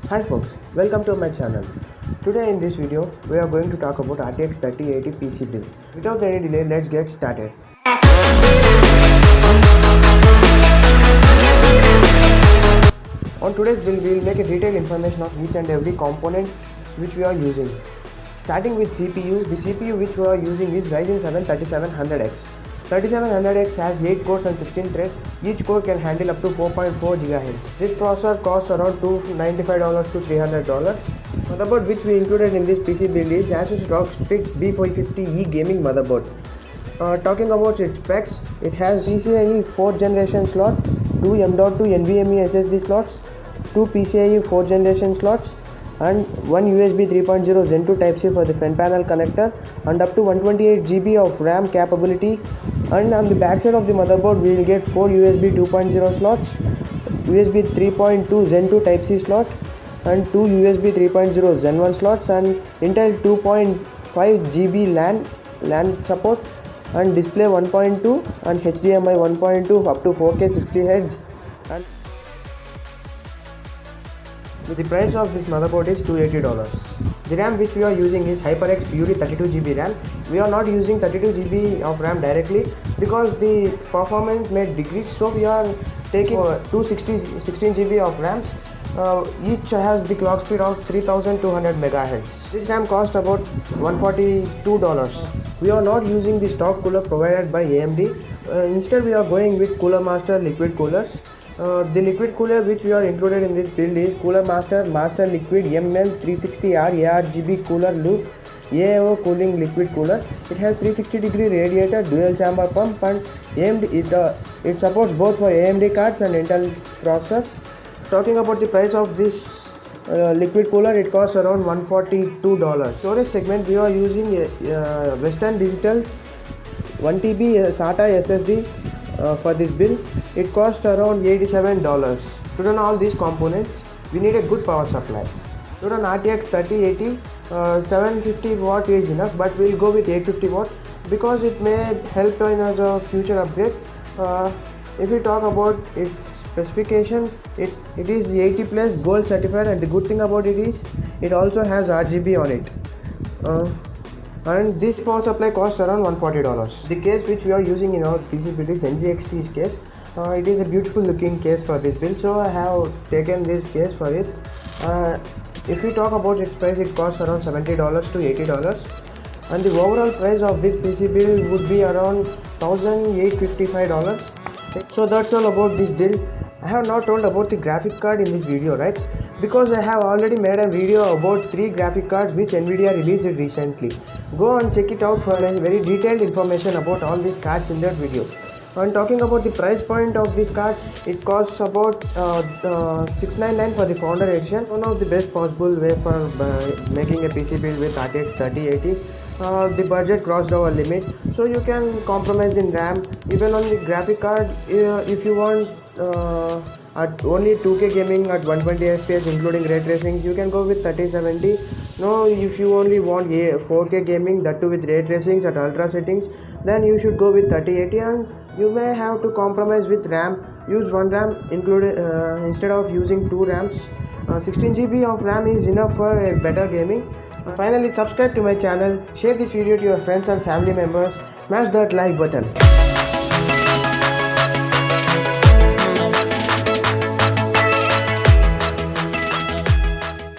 Hi folks, welcome to my channel. Today in this video, we are going to talk about RTX 3080 PC build. Without any delay, let's get started. On today's build, we will make a detailed information of each and every component which we are using. Starting with CPU, the CPU which we are using is Ryzen 7 3700X. 3700X has 8 cores and 16 threads. Each core can handle up to 4.4 GHz. This processor costs around $295 to $300. Motherboard which we included in this PC build is Asus ROG Strix B450E gaming motherboard. Talking about its specs, it has PCIe 4th generation slot, 2 M.2 NVMe SSD slots, 2 PCIe 4th generation slots, and 1 USB 3.0 Zen 2 Type-C for the front panel connector, and up to 128 GB of RAM capability. And on the back side of the motherboard, we will get 4 USB 2.0 slots, USB 3.2 Zen 2 Type-C slot, and 2 USB 3.0 Zen 1 slots, and Intel 2.5 GB LAN support, and display 1.2 and HDMI 1.2 up to 4K 60 Hz. And the price of this motherboard is $280. The RAM which we are using is HyperX Fury 32GB RAM. We are not using 32GB of RAM directly because the performance may decrease, so we are taking 16GB of RAM. Each has the clock speed of 3200 MHz. This RAM cost about $142. We are not using the stock cooler provided by AMD. Instead, we are going with Cooler Master liquid coolers. The liquid cooler which we are included in this build is Cooler Master Liquid ML360R ARGB Cooler Loop AAO Cooling Liquid Cooler. It has 360-degree radiator, dual chamber pump, and it supports both for AMD cards and Intel processors. Talking about the price of this liquid cooler, it costs around $142. Storage segment, we are using Western Digital's 1 TB SATA SSD for this build. It costs around $87. To run all these components, we need a good power supply. To run RTX 3080, 750 watt is enough, but we'll go with 850 watt because it may help in as a future upgrade. If we talk about its specification, it is 80 plus gold certified, and the good thing about it is it also has RGB on it. And this power supply costs around $140. The case which we are using in our PC build is NGXT's case. It is a beautiful looking case for this build, so I have taken this case for it. If we talk about its price, it costs around $70 to $80, and the overall price of this PC build would be around $1,855. So that's all about this build. I have not told about the graphic card in this video, right? Because I have already made a video about 3 graphic cards which Nvidia released recently. Go and check it out for a very detailed information about all these cards in that video. And talking about the price point of this card, it costs about $699 for the Founder Edition. One of the best possible way for making a PC build with RTX 3080. The budget crossed our limit, so you can compromise in RAM. Even on the graphic card, if you want at only 2K gaming at 120 FPS including ray tracing, you can go with 3070. No, if you only want 4K gaming, that too with ray tracings at ultra settings, then you should go with 3080, and you may have to compromise with RAM. Use one RAM instead of using 2 RAMs. 16GB of RAM is enough for a better gaming. Finally, subscribe to my channel, share this video to your friends and family members, smash that like button.